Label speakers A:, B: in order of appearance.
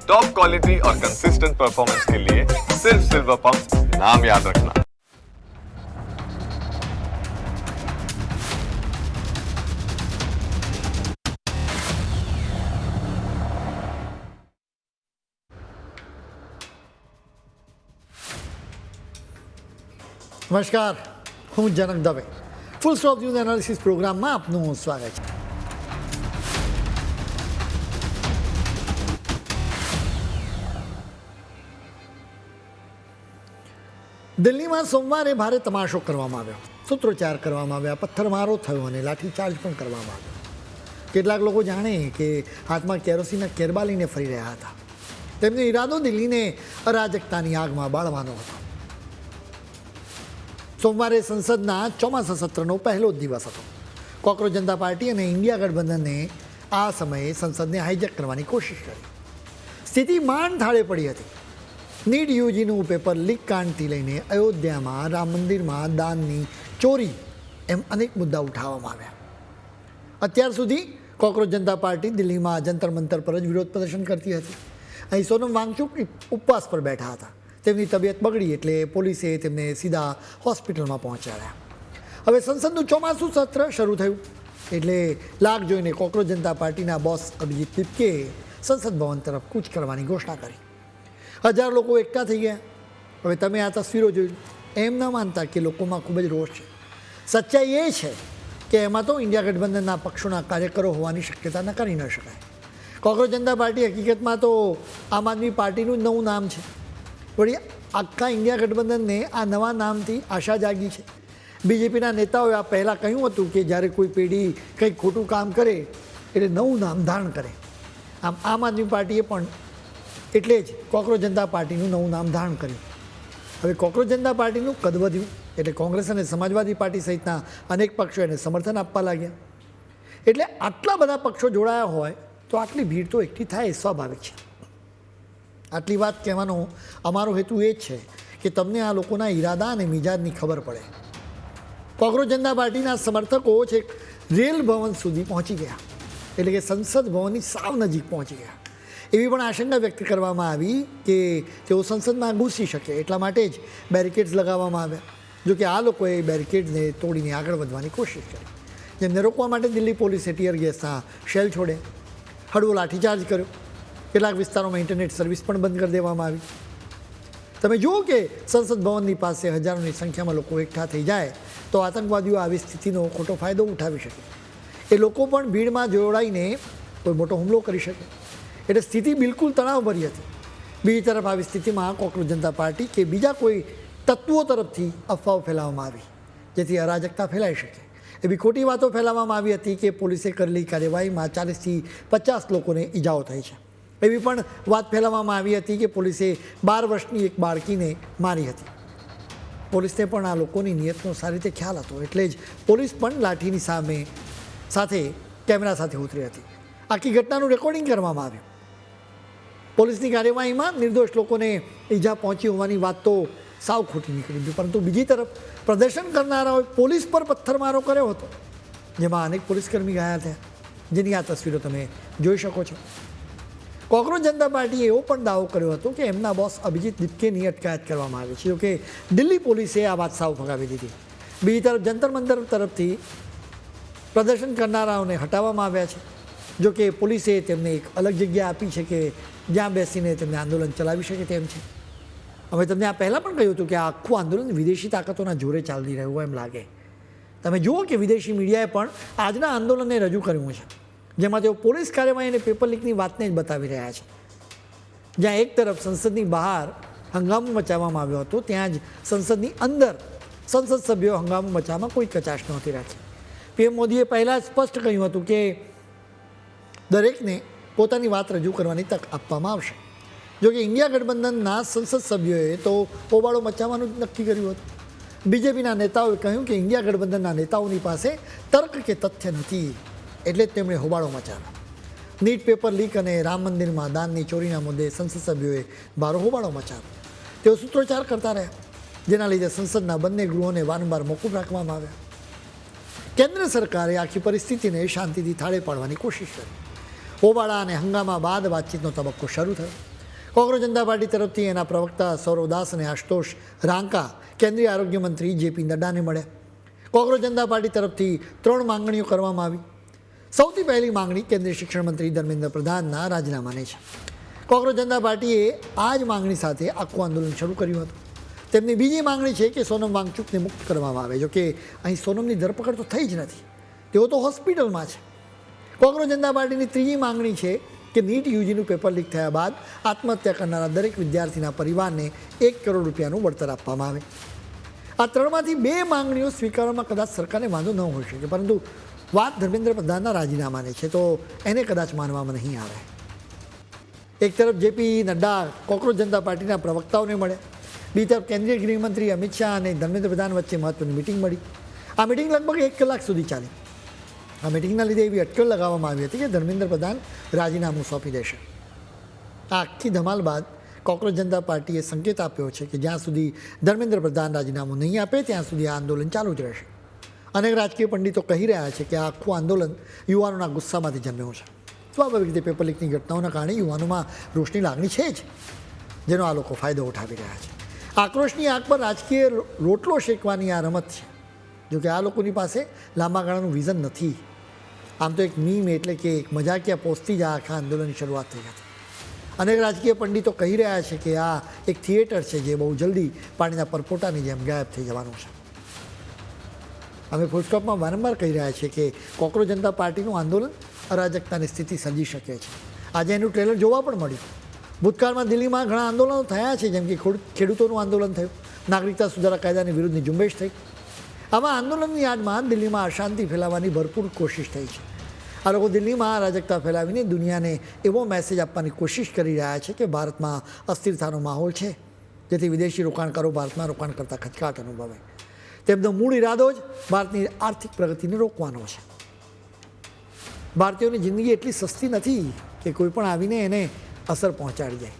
A: Top quality और consistent performance के लिए सिर्फ सिल्वर पंप नाम याद रखना।
B: નમસ્કાર, હું Janak Dave. Full stop news analysis પ્રોગ્રામમાં આપનું સ્વાગત છે. દિલ્હીમાં સોમવારે ભારે તમાશો કરવામાં આવ્યો, સૂત્રોચ્ચાર કરવામાં આવ્યા, પથ્થરમારો થયો અને લાઠીચાર્જ પણ કરવામાં આવ્યો. કેટલાક લોકો જાણે કે હાથમાં કેરોસીનના કેરબા લઈને ફરી રહ્યા હતા. તેમનો ઈરાદો દિલ્હીને અરાજકતાની આગમાં બાળવાનો હતો. સોમવારે સંસદના ચોમાસા સત્રનો પહેલો જ દિવસ હતો. કોકરોચ જનતા પાર્ટી અને ઇન્ડિયા ગઠબંધને આ સમયે સંસદને હાઈજેક કરવાની કોશિશ કરી. સ્થિતિ માંડ થાળે પડી હતી. નીટ યુજીનું પેપર લીક કાંડથી લઈને અયોધ્યામાં રામ મંદિરમાં દાનની ચોરી એમ અનેક મુદ્દા ઉઠાવવામાં આવ્યા. અત્યાર સુધી કોકરોચ જનતા પાર્ટી દિલ્હીમાં જંતર મંતર પર જ વિરોધ પ્રદર્શન કરતી હતી. અહીં સોનમ વાંગચુક ઉપવાસ પર બેઠા હતા. તેમની તબિયત બગડી એટલે પોલીસે તેમને સીધા હોસ્પિટલમાં પહોંચાડ્યા. હવે સંસદનું ચોમાસું સત્ર શરૂ થયું એટલે લાગ જોઈને કોકરોચ જનતા પાર્ટીના બોસ અભિજીત તિપકેએ સંસદ ભવન તરફ કૂચ કરવાની ઘોષણા કરી. 1000 લોકો એકઠા થઈ ગયા. હવે તમે આ તસવીરો જોઈ, એમ ન માનતા કે લોકોમાં ખૂબ જ રોષ છે. સચ્ચાઈ એ છે કે એમાં તો ઇન્ડિયા ગઠબંધનના પક્ષોના કાર્યકરો હોવાની શક્યતા નકારી ન શકાય. કોકરોચ જનતા પાર્ટી હકીકતમાં તો આમ આદમી પાર્ટીનું જ નવું નામ છે. વળી આખા ઇન્ડિયા ગઠબંધનને આ નવા નામથી આશા જાગી છે. બીજેપીના નેતાઓએ આ પહેલાં કહ્યું હતું કે જ્યારે કોઈ પેઢી કંઈક ખોટું કામ કરે એટલે નવું નામ ધારણ કરે. આમ આદમી પાર્ટીએ પણ એટલે જ કોકરોચ જનતા પાર્ટીનું નવું નામ ધારણ કર્યું. હવે કોકરોચ જનતા પાર્ટીનું કદ વધ્યું એટલે કોંગ્રેસ અને સમાજવાદી પાર્ટી સહિતના અનેક પક્ષો એને સમર્થન આપવા લાગ્યા. એટલે આટલા બધા પક્ષો જોડાયા હોય તો આટલી ભીડ તો એકઠી થાય એ સ્વાભાવિક છે. આટલી વાત કહેવાનો અમારો હેતુ એ જ છે કે તમને આ લોકોના ઈરાદા અને મિજાજની ખબર પડે. કોકરોચ જનતા પાર્ટીના સમર્થકો છેક રેલ ભવન સુધી પહોંચી ગયા, એટલે કે સંસદ ભવનની સાવ નજીક પહોંચી ગયા. એવી પણ આશંકા વ્યક્ત કરવામાં આવી કે તેઓ સંસદમાં ઘૂસી શકે એટલા માટે જ બેરિકેડ્સ લગાવવામાં આવ્યા. જોકે આ લોકોએ બેરિકેડ્સને તોડીને આગળ વધવાની કોશિશ કરી. જેમને રોકવા માટે દિલ્હી પોલીસે ટીયર ગેસના શેલ છોડ્યા, હળવો લાઠીચાર્જ કર્યો. કેટલાક વિસ્તારોમાં ઇન્ટરનેટ સર્વિસ પણ બંધ કરી દેવામાં આવી. તમે જુઓ કે સંસદ ભવનની પાસે હજારોની સંખ્યામાં લોકો એકઠા થઈ જાય તો આતંકવાદીઓ આવી સ્થિતિનો ખોટો ફાયદો ઉઠાવી શકે. એ લોકો પણ ભીડમાં જોડાઈને કોઈ મોટો હુમલો કરી શકે. એટલે સ્થિતિ બિલકુલ તણાવભરી હતી. બીજી તરફ આવી સ્થિતિમાં કોકરોચ જનતા પાર્ટી કે બીજા કોઈ તત્વો તરફથી અફવાઓ ફેલાવવામાં આવી જેથી અરાજકતા ફેલાઈ શકે. એવી ખોટી વાતો ફેલાવવામાં આવી હતી કે પોલીસે કરેલી કાર્યવાહીમાં 40થી 50 લોકોને ઈજાઓ થઈ છે. એવી પણ વાત ફેલાવવામાં આવી હતી કે પોલીસે 12 વર્ષની એક બાળકીને મારી હતી. પોલીસને પણ આ લોકોની નિયતનો સારી રીતે ખ્યાલ હતો એટલે જ પોલીસ પણ લાઠીની સાથે કેમેરા સાથે ઉતરી હતી. આખી ઘટનાનું રેકોર્ડિંગ કરવામાં આવ્યું. પોલીસની કાર્યવાહીમાં નિર્દોષ લોકોને ઈજા પહોંચી હોવાની વાત તો સાવ ખોટી નીકળી. પરંતુ બીજી તરફ પ્રદર્શન કરનારાઓએ પોલીસ પર પથ્થરમારો કર્યો હતો જેમાં અનેક પોલીસકર્મી ઘાયલ થયા, જેની આ તસવીરો તમે જોઈ શકો છો. કોકરોચ જનતા પાર્ટીએ એવો પણ દાવો કર્યો હતો કે એમના બોસ અભિજીત તિપકેની અટકાયત કરવામાં આવી છે. જોકે દિલ્હી પોલીસે આ વાત સાવ ફગાવી દીધી. બીજી તરફ જંતર મંતર તરફથી પ્રદર્શન કરનારાઓને હટાવવામાં આવ્યા છે. જોકે પોલીસે તેમને એક અલગ જગ્યા આપી છે કે જ્યાં બેસીને તેમને આંદોલન ચલાવી શકે તેમ છે. હવે તમને આ પહેલાં પણ કહ્યું હતું કે આ આખું આંદોલન વિદેશી તાકાતોના જોરે ચાલી રહ્યું હોય એમ લાગે. તમે જુઓ કે વિદેશી મીડિયાએ પણ આજના આંદોલનને રજૂ કર્યું છે જેમાં તેઓ પોલીસ કાર્યવાહી અને પેપર લીકની વાતને જ બતાવી રહ્યા છે. જ્યાં એક તરફ સંસદની બહાર હંગામો મચાવવામાં આવ્યો હતો ત્યાં જ સંસદની અંદર સંસદ સભ્યો હંગામો મચાવવામાં કોઈ કચાશ નહોતી રાખી. પીએમ મોદીએ પહેલાં જ સ્પષ્ટ કહ્યું હતું કે દરેકને પોતાની વાત રજૂ કરવાની તક આપવામાં આવશે. જોકે ઇન્ડિયા ગઠબંધનના સંસદ સભ્યોએ તો હોબાળો મચાવવાનું જ નક્કી કર્યું હતું. બીજેપીના નેતાઓએ કહ્યું કે ઇન્ડિયા ગઠબંધનના નેતાઓની પાસે તર્ક કે તથ્ય નથી એટલે જ તેમણે હોબાળો મચાવ્યો. નીટ પેપર લીક અને રામ મંદિરમાં દાનની ચોરીના મુદ્દે સંસદ સભ્યોએ ભારે હોબાળો મચાવ્યો. તેઓ સૂત્રોચ્ચાર કરતા રહ્યા જેના લીધે સંસદના બંને ગૃહોને વારંવાર મોકૂફ રાખવામાં આવ્યા. કેન્દ્ર સરકારે આખી પરિસ્થિતિને શાંતિથી થાળે પાડવાની કોશિશ કરી. હોબાળા અને હંગામા બાદ વાતચીતનો તબક્કો શરૂ થયો. કોંગ્રેસ જનતા પાર્ટી તરફથી એના પ્રવક્તા સૌરવ દાસ અને આશુતોષ રાંકા કેન્દ્રીય આરોગ્ય મંત્રી જેપી નડ્ડાને મળ્યા. કોંગ્રેસ જનતા પાર્ટી તરફથી 3 માંગણીઓ કરવામાં આવી. સૌથી પહેલી માંગણી કેન્દ્રીય શિક્ષણ મંત્રી ધર્મેન્દ્ર પ્રધાનના રાજીનામાની છે. કોંગ્રેસ જનતા પાર્ટીએ આ જ માંગણી સાથે આખું આંદોલન શરૂ કર્યું હતું. તેમની બીજી માંગણી છે કે સોનમ વાંગચુકને મુક્ત કરવામાં આવે. જો કે અહીં સોનમની ધરપકડ તો થઈ જ નથી, તેઓ તો હોસ્પિટલમાં છે. કોંગ્રેસ જનતા પાર્ટીની ત્રીજી માંગણી છે કે નીટ યુજીનું પેપર લીક થયા બાદ આત્મહત્યા કરનારા દરેક વિદ્યાર્થીના પરિવારને 1 કરોડ રૂપિયાનું વળતર આપવામાં આવે. આ 3માંથી 2 માંગણીઓ સ્વીકારવામાં કદાચ સરકારને વાંધો ન હોઈ શકે, પરંતુ વાત ધર્મેન્દ્ર પ્રધાનના રાજીનામાની છે તો એને કદાચ માનવામાં નહીં આવે. એક તરફ જેપી નડ્ડા કોંગ્રેસ જનતા પાર્ટીના પ્રવક્તાઓને મળે, બીજી તરફ કેન્દ્રીય ગૃહમંત્રી અમિત શાહ અને ધર્મેન્દ્ર પ્રધાન વચ્ચે મહત્વની મિટિંગ મળી. આ મિટિંગ લગભગ 1 કલાક સુધી ચાલી. આ મિટિંગના લીધે એવી અટકળ લગાવવામાં આવી હતી કે ધર્મેન્દ્ર પ્રધાન રાજીનામું સોંપી દેશે. આ આખી ધમાલ બાદ કોંગ્રેસ જનતા પાર્ટીએ સંકેત આપ્યો છે કે જ્યાં સુધી ધર્મેન્દ્ર પ્રધાન રાજીનામું નહીં આપે ત્યાં સુધી આ આંદોલન ચાલુ જ રહેશે. અનેક રાજકીય પંડિતો કહી રહ્યા છે કે આ આખું આંદોલન યુવાનોના ગુસ્સામાંથી જન્મ્યું છે. સ્વાભાવિક રીતે પેપર લીકની ઘટનાઓના કારણે યુવાનોમાં રોષની લાગણી છે જ, જેનો આ લોકો ફાયદો ઉઠાવી રહ્યા છે. આક્રોશની આગ પર રાજકીય રોટલો શેકવાની આ રમત છે. જોકે આ લોકોની પાસે લાંબા ગાળાનું વિઝન નથી. આમ તો એક મીમ એટલે કે એક મજાકિયા પોસ્ટથી જ આ આખા આંદોલનની શરૂઆત થઈ હતી. અનેક રાજકીય પંડિતો કહી રહ્યા છે કે આ એક થિયેટર છે જે બહુ જલ્દી પાણીના પરપોટાની જેમ ગાયબ થઈ જવાનું છે. અમે ફૂલસ્ટોપમાં વારંવાર કહી રહ્યા છીએ કે કોંગ્રેસ જનતા પાર્ટીનું આંદોલન અરાજકતાની સ્થિતિ સર્જી શકે છે. આજે એનું ટ્રેલર જોવા પણ મળ્યું. ભૂતકાળમાં દિલ્હીમાં ઘણા આંદોલનો થયા છે, જેમ કે ખેડૂતોનું આંદોલન થયું, નાગરિકતા સુધારા કાયદાની વિરુદ્ધની ઝુંબેશ થઈ. આવા આંદોલનની યાદમાં દિલ્હીમાં અશાંતિ ફેલાવવાની ભરપૂર કોશિશ થઈ છે. આ લોકો દિલ્હીમાં અરાજકતા ફેલાવીને દુનિયાને એવો મેસેજ આપવાની કોશિશ કરી રહ્યા છે કે ભારતમાં અસ્થિરતાનો માહોલ છે, જેથી વિદેશી રોકાણકારો ભારતમાં રોકાણ કરતા ખચકાટ અનુભવે. તેમનો મૂળ ઇરાદો જ ભારતની આર્થિક પ્રગતિને રોકવાનો છે. ભારતીયોની જિંદગી એટલી સસ્તી નથી કે કોઈ પણ આવીને એને અસર પહોંચાડી જાય.